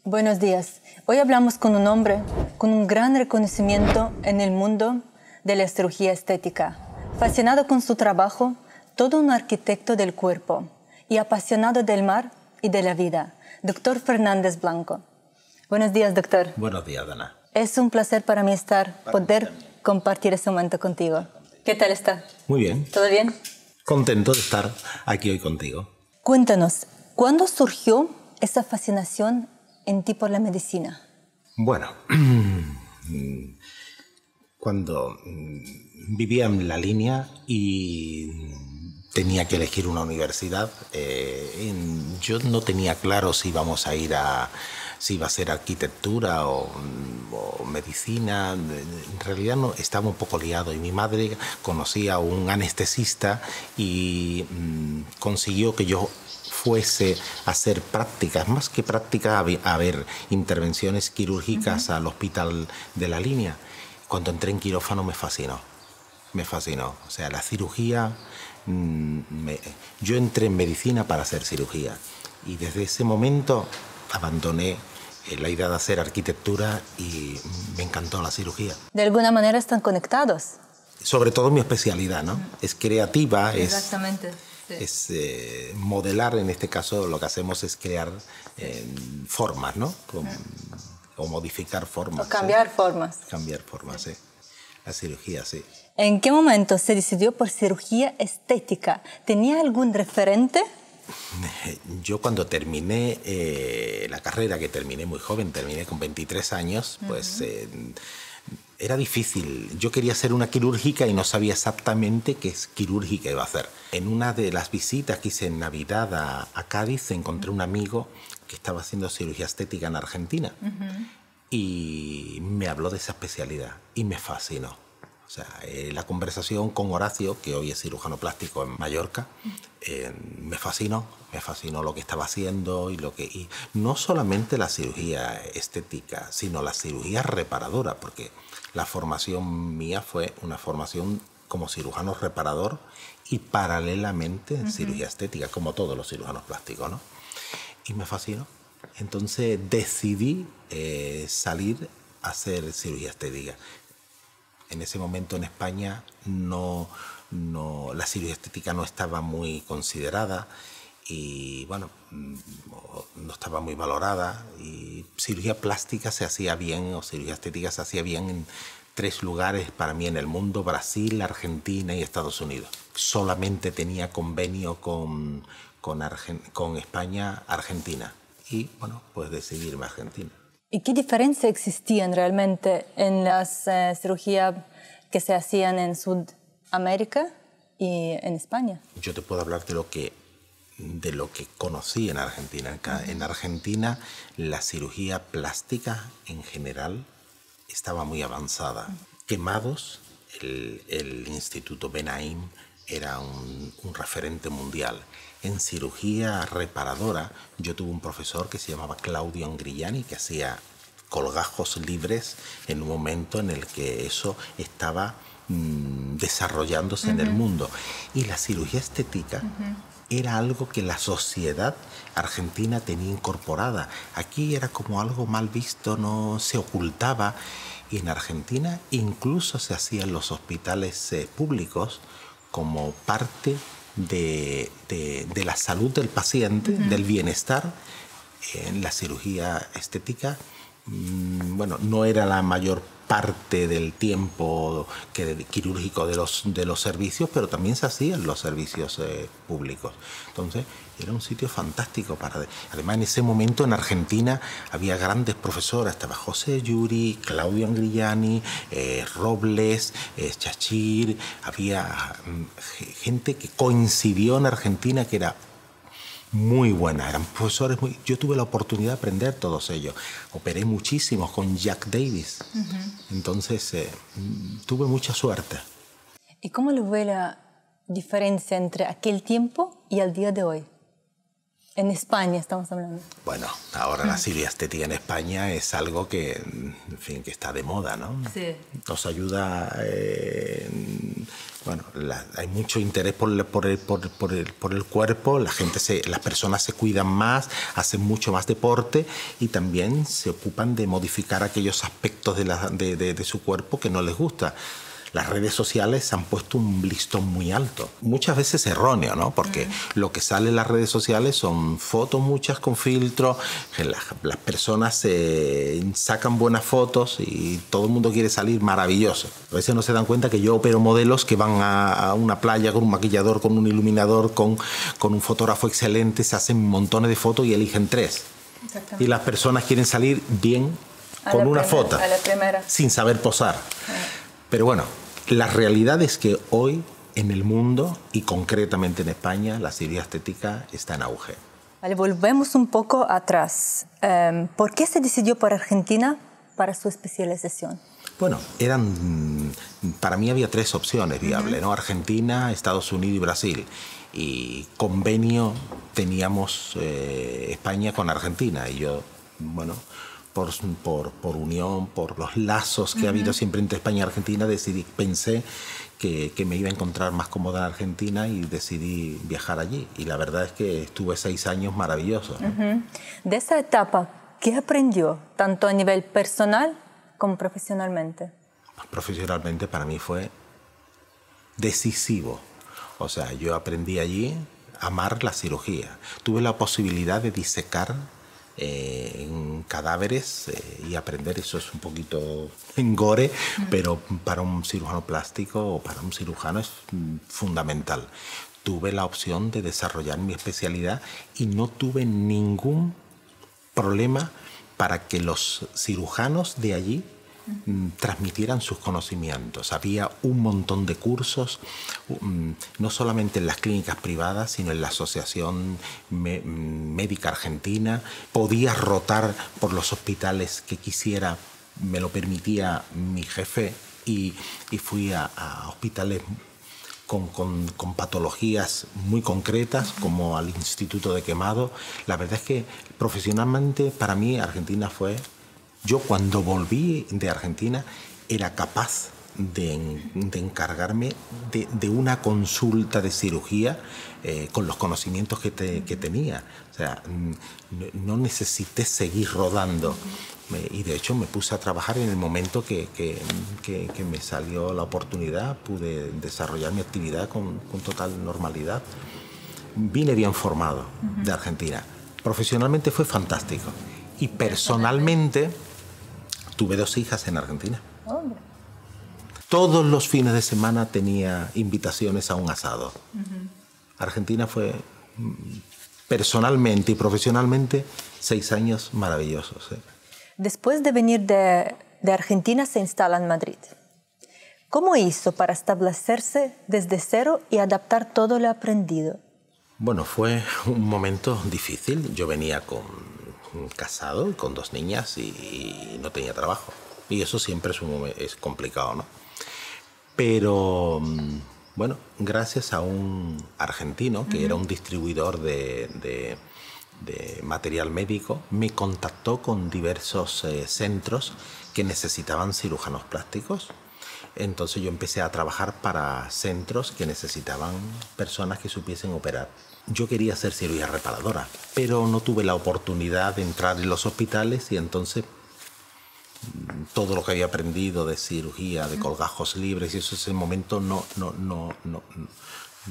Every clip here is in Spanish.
Buenos días. Hoy hablamos con un hombre con un gran reconocimiento en el mundo de la cirugía estética. Fascinado con su trabajo, todo un arquitecto del cuerpo y apasionado del mar y de la vida. Doctor Fernández Blanco. Buenos días, doctor. Buenos días, Dana. Es un placer para mí poder compartir este momento contigo. ¿Qué tal está? Muy bien. ¿Todo bien? Contento de estar aquí hoy contigo. Cuéntanos, ¿cuándo surgió esa fascinación en ti por la medicina? Bueno, cuando vivía en La Línea y tenía que elegir una universidad, yo no tenía claro si si iba a ser arquitectura o medicina. En realidad no, estaba un poco liado y mi madre conocía a un anestesista y consiguió que yo fuese a hacer prácticas, más que prácticas, a ver intervenciones quirúrgicas al hospital de La Línea. Cuando entré en quirófano me fascinó. O sea, la cirugía, yo entré en medicina para hacer cirugía y desde ese momento abandoné la idea de hacer arquitectura y me encantó la cirugía. De alguna manera están conectados. Sobre todo mi especialidad, ¿no? Es creativa, Exactamente. es modelar. En este caso lo que hacemos es crear formas, ¿no? O modificar formas. O cambiar formas. Cambiar formas, sí. La cirugía, sí. ¿En qué momento se decidió por cirugía estética? ¿Tenía algún referente? Yo cuando terminé la carrera, que terminé muy joven, terminé con 23 años, pues era difícil. Yo quería hacer una quirúrgica y no sabía exactamente qué quirúrgica iba a hacer. En una de las visitas que hice en Navidad a Cádiz, encontré un amigo que estaba haciendo cirugía estética en Argentina y me habló de esa especialidad y me fascinó. O sea, la conversación con Horacio, que hoy es cirujano plástico en Mallorca, me fascinó lo que estaba haciendo y no solamente la cirugía estética, sino la cirugía reparadora, porque la formación mía fue una formación como cirujano reparador y paralelamente cirugía estética, como todos los cirujanos plásticos, ¿no? Y me fascinó. Entonces decidí salir a hacer cirugía estética. En ese momento en España la cirugía estética no estaba muy considerada y bueno, no estaba muy valorada, y cirugía plástica se hacía bien, o cirugía estética se hacía bien en 3 lugares para mí en el mundo: Brasil, Argentina y Estados Unidos. Solamente tenía convenio con España, Argentina, y bueno, pues decidí irme a Argentina. ¿Y qué diferencia existían realmente en las cirugías que se hacían en Sudamérica y en España? Yo te puedo hablar de lo que conocí en Argentina. En Argentina la cirugía plástica en general estaba muy avanzada. Quemados, el Instituto Benaim era un referente mundial. En cirugía reparadora, yo tuve un profesor que se llamaba Claudio Angrillani, que hacía colgajos libres en un momento en el que eso estaba desarrollándose en el mundo. Y la cirugía estética era algo que la sociedad argentina tenía incorporada. Aquí era como algo mal visto, no se ocultaba. Y en Argentina incluso se hacía en los hospitales públicos como parte de la salud del paciente, del bienestar. En la cirugía estética, bueno, no era la mayor parte del tiempo quirúrgico de los servicios, pero también se hacía en los servicios públicos. Entonces era un sitio fantástico además en ese momento en Argentina había grandes profesores. Estaba José Yuri, Claudio Angrillani, Robles, Chachir. Había gente que coincidió en Argentina que era muy buena, eran profesores yo tuve la oportunidad de aprender todos ellos. Operé muchísimo con Jack Davis. Entonces tuve mucha suerte. ¿Y cómo lo ve la diferencia entre aquel tiempo y el día de hoy? En España estamos hablando. Bueno, ahora la cirugía estética en España es algo que, en fin, que está de moda, ¿no? Sí. Nos ayuda Bueno, hay mucho interés por el cuerpo, las personas se cuidan más, hacen mucho más deporte y también se ocupan de modificar aquellos aspectos de su cuerpo que no les gusta. Las redes sociales han puesto un listón muy alto, muchas veces erróneo, ¿no? Porque lo que sale en las redes sociales son fotos muchas con filtro, las personas sacan buenas fotos y todo el mundo quiere salir maravilloso. A veces no se dan cuenta que yo opero modelos que van a una playa con un maquillador, con un iluminador, con un fotógrafo excelente, se hacen montones de fotos y eligen 3. Y las personas quieren salir bien con una foto, sin saber posar. Pero bueno, la realidad es que hoy en el mundo y concretamente en España la cirugía estética está en auge. Vale, volvemos un poco atrás. ¿Por qué se decidió por Argentina para su especialización? Bueno, para mí había 3 opciones viables, ¿no? Argentina, Estados Unidos y Brasil. Y convenio teníamos España con Argentina y yo, bueno, por unión, por los lazos que ha habido siempre entre España y Argentina, pensé que me iba a encontrar más cómoda en Argentina y decidí viajar allí. Y la verdad es que estuve 6 años maravillosos, ¿no? De esa etapa, ¿qué aprendió, tanto a nivel personal como profesionalmente? Profesionalmente para mí fue decisivo. O sea, yo aprendí allí a amar la cirugía. Tuve la posibilidad de disecar en cadáveres y aprender, eso es un poquito engore, pero para un cirujano plástico o para un cirujano es fundamental. Tuve la opción de desarrollar mi especialidad y no tuve ningún problema para que los cirujanos de allí transmitieran sus conocimientos. Había un montón de cursos, no solamente en las clínicas privadas, sino en la Asociación Médica Argentina. Podía rotar por los hospitales que quisiera, me lo permitía mi jefe, y fui a hospitales con patologías muy concretas, como al Instituto de Quemado. La verdad es que profesionalmente para mí Argentina fue... Yo cuando volví de Argentina era capaz de encargarme de una consulta de cirugía con los conocimientos que tenía. O sea, no necesité seguir rodando. Y de hecho me puse a trabajar en el momento que me salió la oportunidad. Pude desarrollar mi actividad con total normalidad. Vine bien formado de Argentina. Profesionalmente fue fantástico. Y personalmente tuve 2 hijas en Argentina. Hombre. Todos los fines de semana tenía invitaciones a un asado. Argentina fue personalmente y profesionalmente 6 años maravillosos. Después de venir de Argentina se instala en Madrid. ¿Cómo hizo para establecerse desde cero y adaptar todo lo aprendido? Bueno, fue un momento difícil. Yo venía casado y con 2 niñas y no tenía trabajo. Y eso siempre es complicado, ¿no? Pero, bueno, gracias a un argentino que era un distribuidor de material médico, me contactó con diversos centros que necesitaban cirujanos plásticos. Entonces yo empecé a trabajar para centros que necesitaban personas que supiesen operar. Yo quería hacer cirugía reparadora, pero no tuve la oportunidad de entrar en los hospitales y entonces todo lo que había aprendido de cirugía, de colgajos libres, y eso en ese momento no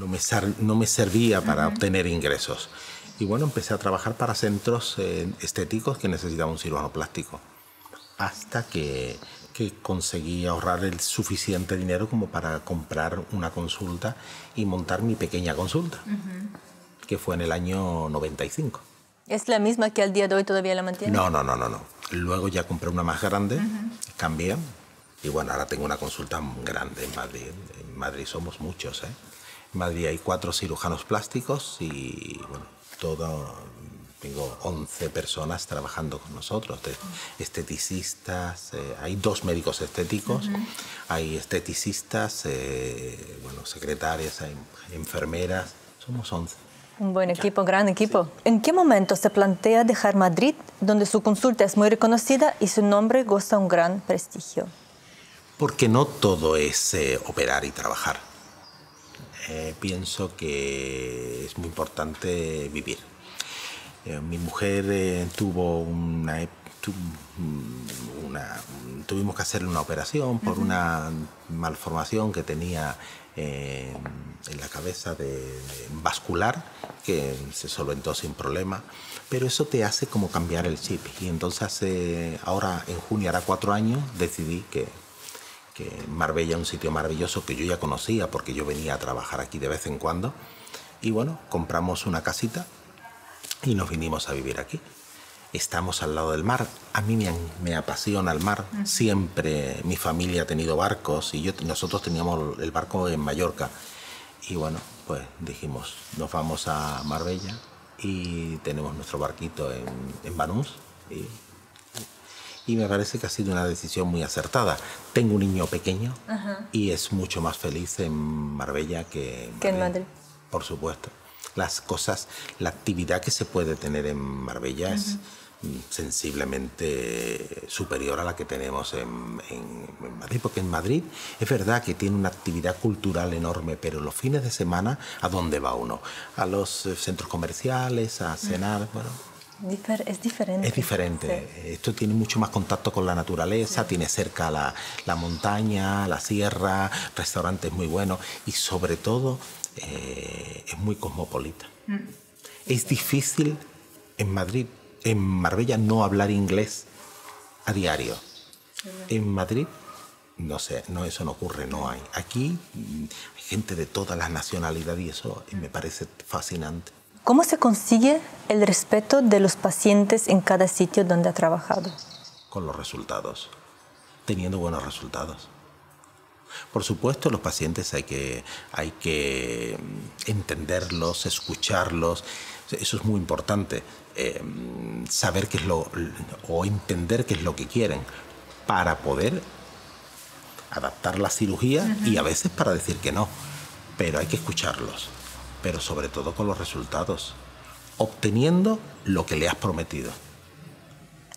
me servía para obtener ingresos. Y bueno, empecé a trabajar para centros estéticos que necesitaban un cirujano plástico, hasta que conseguí ahorrar el suficiente dinero como para comprar una consulta y montar mi pequeña consulta, que fue en el año 95. ¿Es la misma que al día de hoy todavía la mantiene? No. Luego ya compré una más grande, cambié, y bueno, ahora tengo una consulta grande en Madrid. En Madrid somos muchos, En Madrid hay 4 cirujanos plásticos y bueno, tengo 11 personas trabajando con nosotros, esteticistas, hay 2 médicos estéticos, hay esteticistas, bueno, secretarias, hay enfermeras, somos 11. Un buen equipo, gran equipo. Sí. ¿En qué momento se plantea dejar Madrid, donde su consulta es muy reconocida y su nombre goza un gran prestigio? Porque no todo es operar y trabajar. pienso que es muy importante vivir. Mi mujer tuvimos que hacerle una operación por una malformación que tenía en la cabeza vascular, que se solventó sin problema, pero eso te hace como cambiar el chip. Y entonces ahora en junio hará 4 años, decidí que Marbella es un sitio maravilloso que yo ya conocía porque yo venía a trabajar aquí de vez en cuando. Y bueno, compramos una casita y nos vinimos a vivir aquí. Estamos al lado del mar. A mí me apasiona el mar. Siempre mi familia ha tenido barcos y nosotros teníamos el barco en Mallorca. Y bueno, pues dijimos, nos vamos a Marbella y tenemos nuestro barquito en Banús. Y me parece que ha sido una decisión muy acertada. Tengo un niño pequeño y es mucho más feliz en Marbella que en Madrid. Por supuesto. Las cosas, la actividad que se puede tener en Marbella es sensiblemente superior a la que tenemos en Madrid, porque en Madrid es verdad que tiene una actividad cultural enorme, pero los fines de semana, ¿a dónde va uno? A los centros comerciales, a cenar, bueno. Es diferente. Es diferente. Sí. Esto tiene mucho más contacto con la naturaleza, tiene cerca la montaña, la sierra, restaurantes muy buenos y sobre todo es muy cosmopolita. Es difícil en Marbella no hablar inglés a diario. En Madrid, no sé, eso no ocurre, no hay. Aquí hay gente de todas las nacionalidades y eso me parece fascinante. ¿Cómo se consigue el respeto de los pacientes en cada sitio donde ha trabajado? Con los resultados, teniendo buenos resultados. Por supuesto, los pacientes hay que entenderlos, escucharlos. Eso es muy importante. Saber qué es o entender qué es lo que quieren para poder adaptar la cirugía y a veces para decir que no. Pero hay que escucharlos. Pero sobre todo con los resultados, obteniendo lo que le has prometido.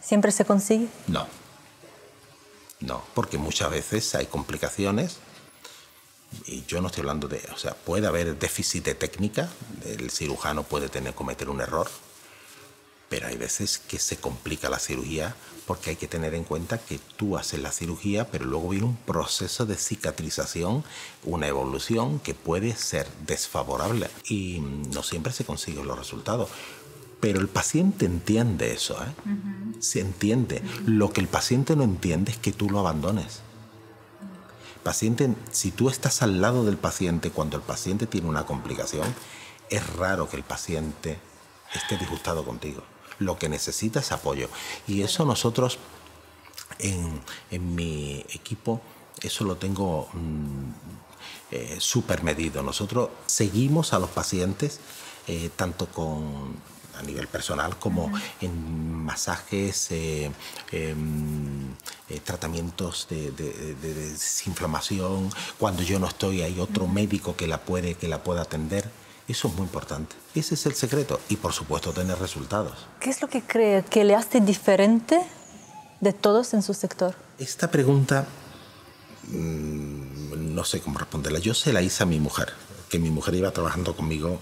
¿Siempre se consigue? No, porque muchas veces hay complicaciones y yo no estoy hablando de... O sea, puede haber déficit de técnica, el cirujano puede cometer un error, pero hay veces que se complica la cirugía porque hay que tener en cuenta que tú haces la cirugía, pero luego viene un proceso de cicatrización, una evolución que puede ser desfavorable y no siempre se consiguen los resultados. Pero el paciente entiende eso, Se entiende. Lo que el paciente no entiende es que tú lo abandones. Paciente, si tú estás al lado del paciente cuando el paciente tiene una complicación, es raro que el paciente esté disgustado contigo. Lo que necesita es apoyo. Y eso nosotros, en mi equipo, eso lo tengo súper medido. Nosotros seguimos a los pacientes tanto a nivel personal como en masajes, tratamientos de desinflamación. Cuando yo no estoy, hay otro médico que la pueda atender. Eso es muy importante. Ese es el secreto. Y, por supuesto, tener resultados. ¿Qué es lo que cree que le hace diferente de todos en su sector? Esta pregunta, no sé cómo responderla. Yo se la hice a mi mujer, que mi mujer iba trabajando conmigo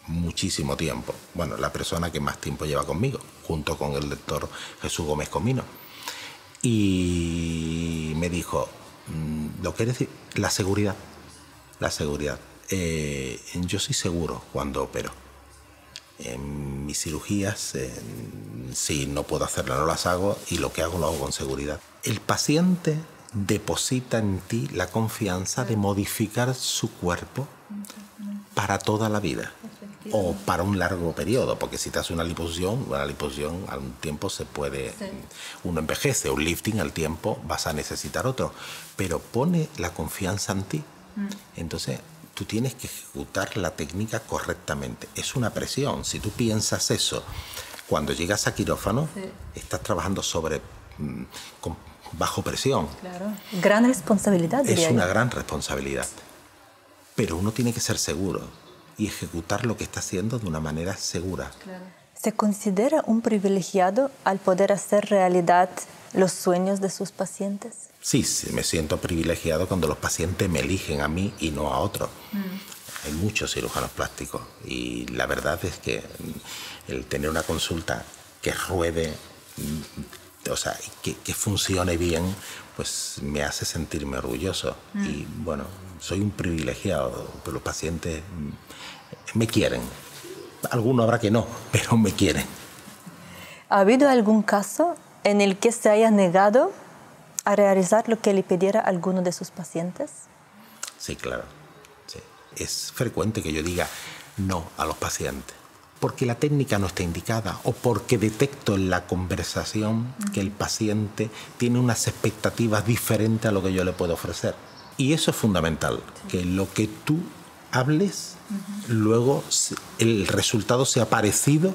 muchísimo tiempo. Bueno, la persona que más tiempo lleva conmigo, junto con el doctor Jesús Gómez Comino. Y me dijo, lo que decir, la seguridad. La seguridad. Yo soy seguro cuando opero. En mis cirugías, si no puedo hacerlas, no las hago y lo que hago lo hago con seguridad. El paciente deposita en ti la confianza de modificar su cuerpo para toda la vida o para un largo periodo, porque si te hace una liposucción a un tiempo se puede, uno envejece, un lifting al tiempo vas a necesitar otro, pero pone la confianza en ti. Entonces tú tienes que ejecutar la técnica correctamente. Es una presión. Si tú piensas eso, cuando llegas a quirófano, estás trabajando bajo presión. Claro. Gran responsabilidad, diría Es una yo. gran responsabilidad. Pero uno tiene que ser seguro y ejecutar lo que está haciendo de una manera segura. Claro. ¿Se considera un privilegiado al poder hacer realidad los sueños de sus pacientes? Sí, me siento privilegiado cuando los pacientes me eligen a mí y no a otro. Hay muchos cirujanos plásticos y la verdad es que el tener una consulta que ruede, o sea, que funcione bien, pues me hace sentirme orgulloso. Y bueno, soy un privilegiado, pero los pacientes me quieren. Algunos habrá que no, pero me quieren. ¿Ha habido algún caso en el que se haya negado a realizar lo que le pidiera alguno de sus pacientes? Sí, claro. Sí. Es frecuente que yo diga no a los pacientes, porque la técnica no está indicada o porque detecto en la conversación que el paciente tiene unas expectativas diferentes a lo que yo le puedo ofrecer. Y eso es fundamental, que lo que tú hables, luego el resultado sea parecido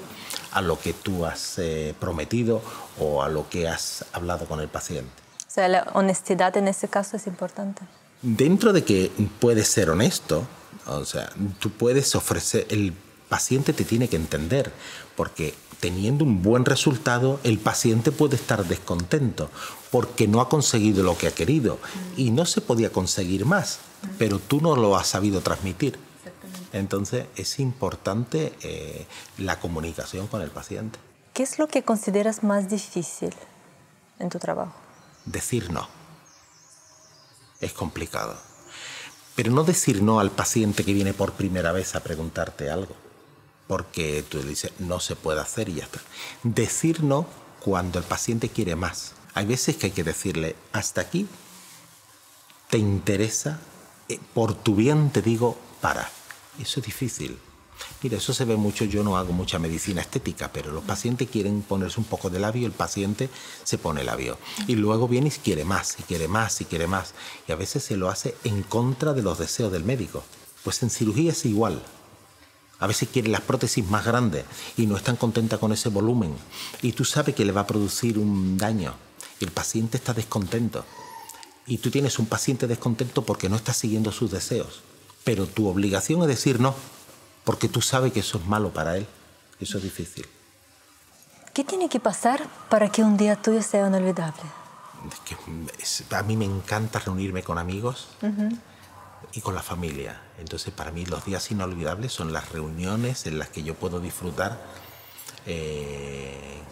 a lo que tú has prometido o a lo que has hablado con el paciente. O sea, la honestidad en ese caso es importante. Dentro de que puedes ser honesto, o sea, tú puedes ofrecer, el paciente te tiene que entender, porque teniendo un buen resultado, el paciente puede estar descontento, porque no ha conseguido lo que ha querido y no se podía conseguir más, pero tú no lo has sabido transmitir. Entonces es importante la comunicación con el paciente. ¿Qué es lo que consideras más difícil en tu trabajo? Decir no. Es complicado. Pero no decir no al paciente que viene por primera vez a preguntarte algo, porque tú le dices no se puede hacer y ya está. Decir no cuando el paciente quiere más. Hay veces que hay que decirle hasta aquí, te interesa, por tu bien te digo para. Eso es difícil. Mira, eso se ve mucho, yo no hago mucha medicina estética, pero los pacientes quieren ponerse un poco de labio, el paciente se pone labio. Y luego viene y quiere más, y quiere más, y quiere más. Y a veces se lo hace en contra de los deseos del médico. Pues en cirugía es igual. A veces quiere las prótesis más grandes y no están contentas con ese volumen. Y tú sabes que le va a producir un daño. Y el paciente está descontento. Y tú tienes un paciente descontento porque no está siguiendo sus deseos. Pero tu obligación es decir no. Porque tú sabes que eso es malo para él. Eso es difícil. ¿Qué tiene que pasar para que un día tuyo sea inolvidable? A mí me encanta reunirme con amigos y con la familia. Entonces, para mí los días inolvidables son las reuniones en las que yo puedo disfrutar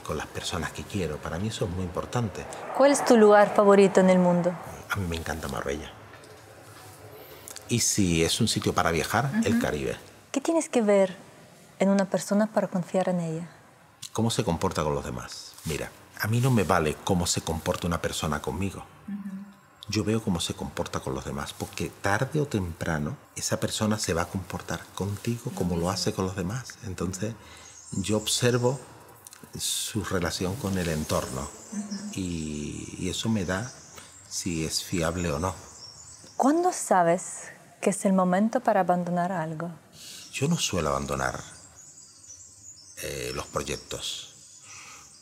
con las personas que quiero. Para mí eso es muy importante. ¿Cuál es tu lugar favorito en el mundo? A mí me encanta Marbella. Y si es un sitio para viajar, el Caribe. ¿Qué tienes que ver en una persona para confiar en ella? ¿Cómo se comporta con los demás? Mira, a mí no me vale cómo se comporta una persona conmigo. Yo veo cómo se comporta con los demás, porque tarde o temprano esa persona se va a comportar contigo como lo hace con los demás. Entonces, yo observo su relación con el entorno y eso me da si es fiable o no. ¿Cuándo sabes que es el momento para abandonar algo? Yo no suelo abandonar los proyectos,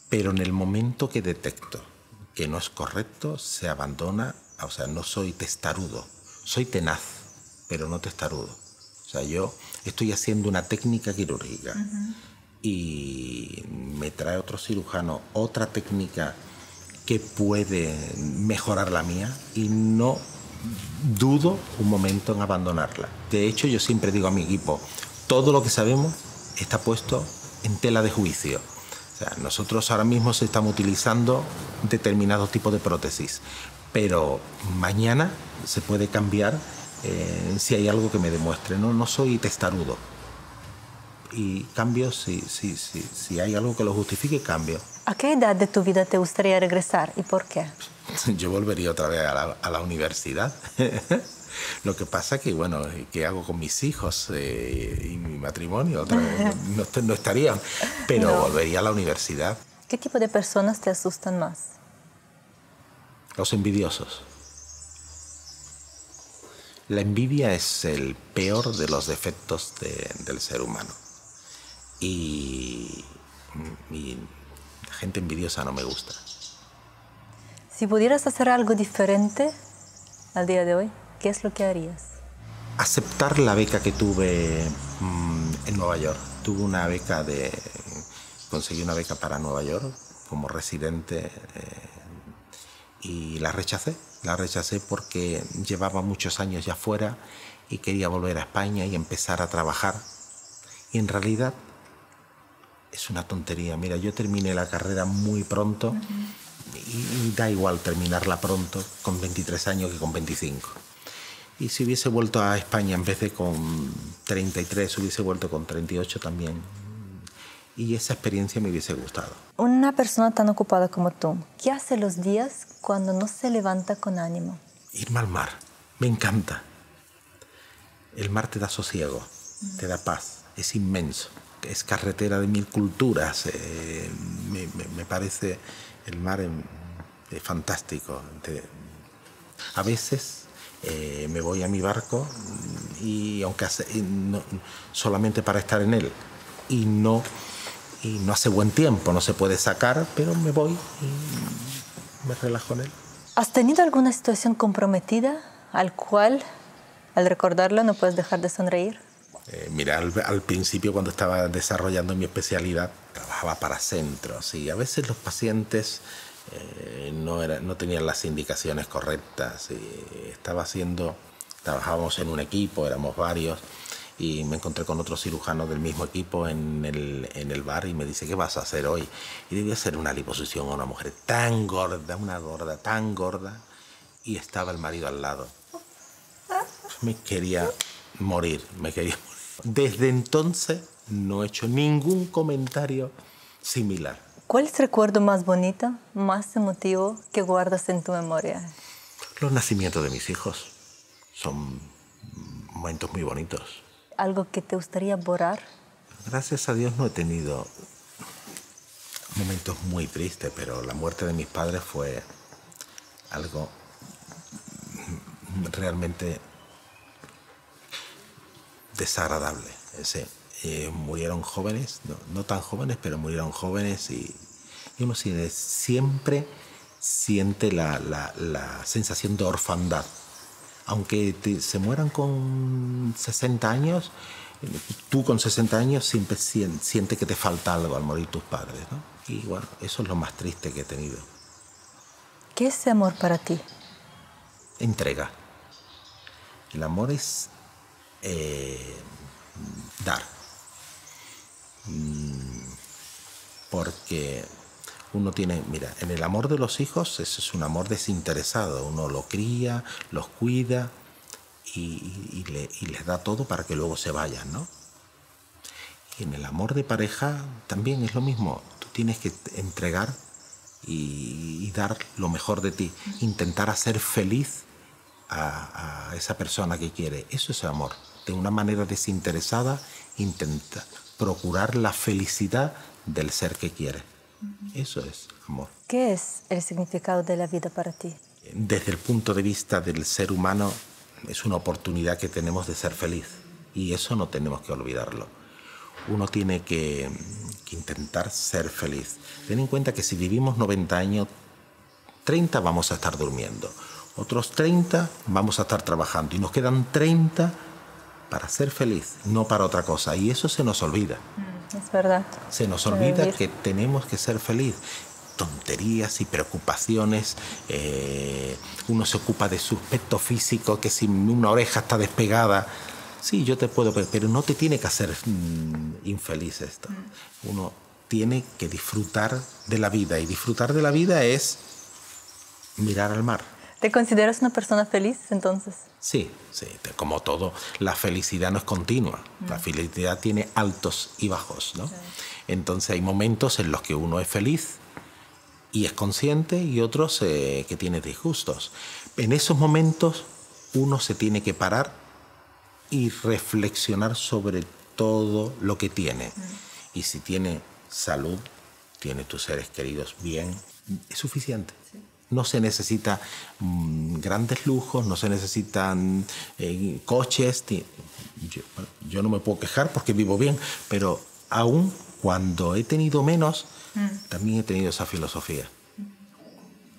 pero en el momento que detecto que no es correcto, se abandona. O sea, no soy testarudo, soy tenaz, pero no testarudo. O sea, yo estoy haciendo una técnica quirúrgica y me trae otro cirujano otra técnica que puede mejorar la mía y no dudo un momento en abandonarla. De hecho, yo siempre digo a mi equipo, todo lo que sabemos está puesto en tela de juicio. O sea, nosotros ahora mismo estamos utilizando determinados tipos de prótesis, pero mañana se puede cambiar si hay algo que me demuestre. No soy testarudo. Y cambio si hay algo que lo justifique, cambio. ¿A qué edad de tu vida te gustaría regresar y por qué? Yo volvería otra vez a la universidad. Lo que pasa que, bueno, ¿qué hago con mis hijos y mi matrimonio? Otra vez no estarían, pero no. Volvería a la universidad. ¿Qué tipo de personas te asustan más? Los envidiosos. La envidia es el peor de los defectos del ser humano. Y la gente envidiosa no me gusta. Si pudieras hacer algo diferente al día de hoy, ¿qué es lo que harías? Aceptar la beca que tuve en Nueva York. Tuve una beca conseguí una beca para Nueva York como residente y la rechacé. La rechacé porque llevaba muchos años ya fuera y quería volver a España y empezar a trabajar. Y en realidad es una tontería. Mira, yo terminé la carrera muy pronto y da igual terminarla pronto con 23 años que con 25. Y si hubiese vuelto a España en vez de con 33, hubiese vuelto con 38 también. Y esa experiencia me hubiese gustado. Una persona tan ocupada como tú, ¿qué hace los días cuando no se levanta con ánimo? Irme al mar. Me encanta. El mar te da sosiego, te da paz. Es inmenso. Es carretera de 1000 culturas. Me parece el mar fantástico. A veces me voy a mi barco y aunque solamente para estar en él y no hace buen tiempo, no se puede sacar, pero me voy y me relajo en él. ¿Has tenido alguna situación comprometida al cual, al recordarlo, no puedes dejar de sonreír? Mira, al principio, cuando estaba desarrollando mi especialidad, trabajaba para centros y a veces los pacientes no tenían las indicaciones correctas. Trabajábamos en un equipo, éramos varios, y me encontré con otro cirujano del mismo equipo en el bar y me dice: ¿qué vas a hacer hoy? Y debía hacer una liposucción a una mujer tan gorda, tan gorda, y estaba el marido al lado. Me quería morir. Desde entonces no he hecho ningún comentario similar. ¿Cuál es el recuerdo más bonito, más emotivo que guardas en tu memoria? Los nacimientos de mis hijos son momentos muy bonitos. ¿Algo que te gustaría borrar? Gracias a Dios no he tenido momentos muy tristes, pero la muerte de mis padres fue algo realmente desagradable. Murieron jóvenes, no tan jóvenes, pero murieron jóvenes y uno siempre siente la sensación de orfandad. Aunque se mueran con 60 años, tú con 60 años siempre sientes que te falta algo al morir tus padres, ¿no? Y bueno, eso es lo más triste que he tenido. ¿Qué es amor para ti? Entrega. El amor es dar. Porque uno tiene, mira, en el amor de los hijos, eso es un amor desinteresado. Uno lo cría, los cuida y les da todo para que luego se vayan, ¿no? Y en el amor de pareja también es lo mismo. Tú tienes que entregar y dar lo mejor de ti. Intentar hacer feliz a esa persona que quiere. Eso es amor. De una manera desinteresada, intenta procurar la felicidad del ser que quiere. Eso es amor. ¿Qué es el significado de la vida para ti? Desde el punto de vista del ser humano, es una oportunidad que tenemos de ser feliz. Y eso no tenemos que olvidarlo. Uno tiene que intentar ser feliz. Ten en cuenta que si vivimos 90 años, 30 vamos a estar durmiendo. Otros 30 vamos a estar trabajando. Y nos quedan 30 para ser feliz, no para otra cosa. Y eso se nos olvida. Es verdad. Se nos olvida que tenemos que ser feliz. Tonterías y preocupaciones. Uno se ocupa de su aspecto físico, que si una oreja está despegada. Sí, yo te puedo, pero no te tiene que hacer infeliz esto. Uno tiene que disfrutar de la vida. Y disfrutar de la vida es mirar al mar. ¿Te consideras una persona feliz, entonces? Sí, como todo, la felicidad no es continua. La felicidad tiene altos y bajos, ¿no? Sí. Entonces hay momentos en los que uno es feliz y es consciente y otros que tiene disgustos. En esos momentos uno se tiene que parar y reflexionar sobre todo lo que tiene. Y si tiene salud, tiene tus seres queridos bien, es suficiente. Sí. No se necesita grandes lujos, no se necesitan coches. Yo no me puedo quejar porque vivo bien, pero aún cuando he tenido menos, también he tenido esa filosofía.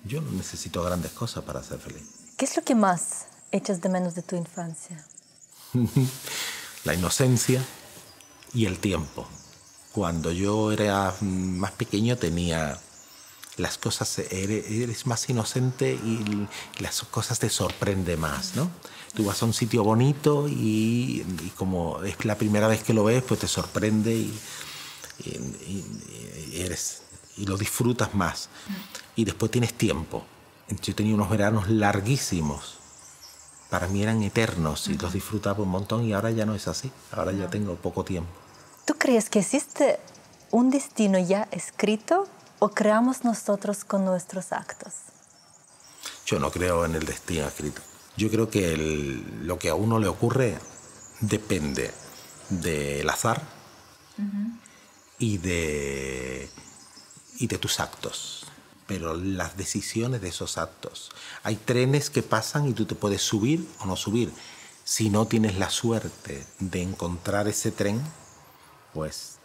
Yo no necesito grandes cosas para ser feliz. ¿Qué es lo que más echas de menos de tu infancia? La inocencia y el tiempo. Cuando yo era más pequeño tenía las cosas, eres más inocente y las cosas te sorprenden más, ¿no? Tú vas a un sitio bonito y como es la primera vez que lo ves, pues te sorprende y lo disfrutas más. Y después tienes tiempo. Yo tenía unos veranos larguísimos. Para mí eran eternos y los disfrutaba un montón y ahora ya no es así. Ahora ya tengo poco tiempo. ¿Tú crees que existe un destino ya escrito o creamos nosotros con nuestros actos? Yo no creo en el destino escrito. Yo creo que lo que a uno le ocurre depende del azar y de tus actos. Pero las decisiones de esos actos. Hay trenes que pasan y tú te puedes subir o no subir. Si no tienes la suerte de encontrar ese tren, pues,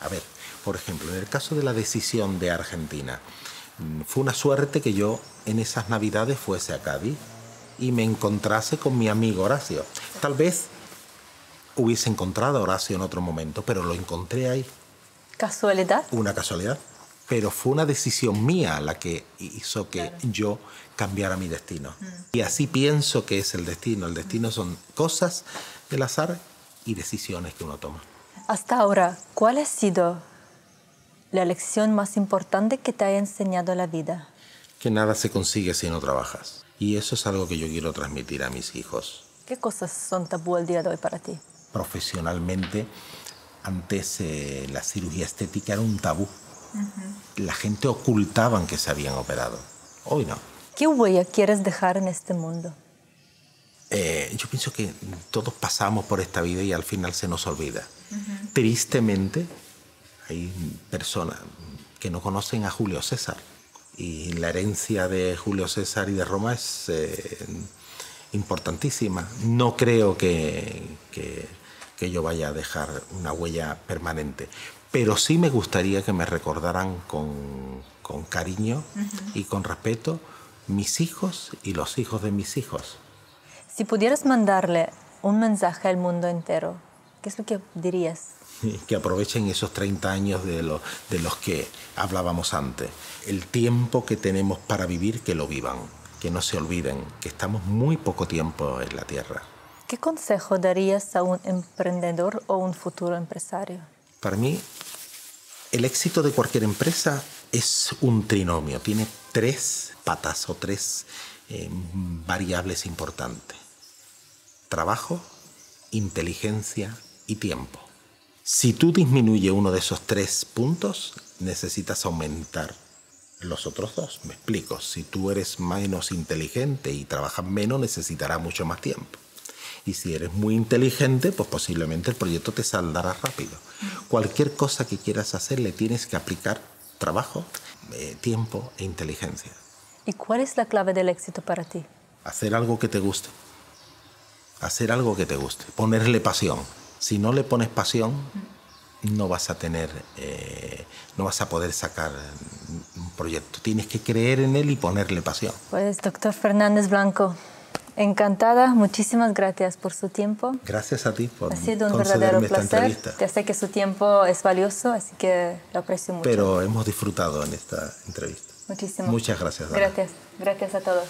a ver, por ejemplo, en el caso de la decisión de Argentina, fue una suerte que yo en esas Navidades fuese a Cádiz y me encontrase con mi amigo Horacio. Tal vez hubiese encontrado a Horacio en otro momento, pero lo encontré ahí. ¿Casualidad? Una casualidad. Pero fue una decisión mía la que hizo que yo cambiara mi destino. Y así pienso que es el destino. El destino son cosas del azar y decisiones que uno toma. Hasta ahora, ¿cuál ha sido la lección más importante que te haya enseñado la vida? Que nada se consigue si no trabajas. Y eso es algo que yo quiero transmitir a mis hijos. ¿Qué cosas son tabú el día de hoy para ti? Profesionalmente, antes la cirugía estética era un tabú. La gente ocultaba que se habían operado. Hoy no. ¿Qué huella quieres dejar en este mundo? Yo pienso que todos pasamos por esta vida y al final se nos olvida. Tristemente, hay personas que no conocen a Julio César. Y la herencia de Julio César y de Roma es importantísima. No creo que yo vaya a dejar una huella permanente. Pero sí me gustaría que me recordaran con cariño y con respeto mis hijos y los hijos de mis hijos. Si pudieras mandarle un mensaje al mundo entero, ¿qué es lo que dirías? Que aprovechen esos 30 años de los que hablábamos antes. El tiempo que tenemos para vivir, que lo vivan, que no se olviden, que estamos muy poco tiempo en la Tierra. ¿Qué consejo darías a un emprendedor o un futuro empresario? Para mí, el éxito de cualquier empresa es un trinomio. Tiene 3 patas o 3 variables importantes. Trabajo, inteligencia y tiempo. Si tú disminuyes uno de esos 3 puntos, necesitas aumentar los otros 2. Me explico. Si tú eres menos inteligente y trabajas menos, necesitarás mucho más tiempo. Y si eres muy inteligente, pues posiblemente el proyecto te saldrá rápido. Cualquier cosa que quieras hacer le tienes que aplicar trabajo, tiempo e inteligencia. ¿Y cuál es la clave del éxito para ti? Hacer algo que te guste. Hacer algo que te guste. Ponerle pasión. Si no le pones pasión, no vas a poder sacar un proyecto. Tienes que creer en él y ponerle pasión. Pues, doctor Fernández Blanco, encantada. Muchísimas gracias por su tiempo. Gracias a ti por Ha sido un verdadero placer. Entrevista. Ya sé que su tiempo es valioso, así que lo aprecio mucho. Pero hemos disfrutado en esta entrevista. Muchísimo. Muchas gracias, Dana. Gracias. Gracias a todos.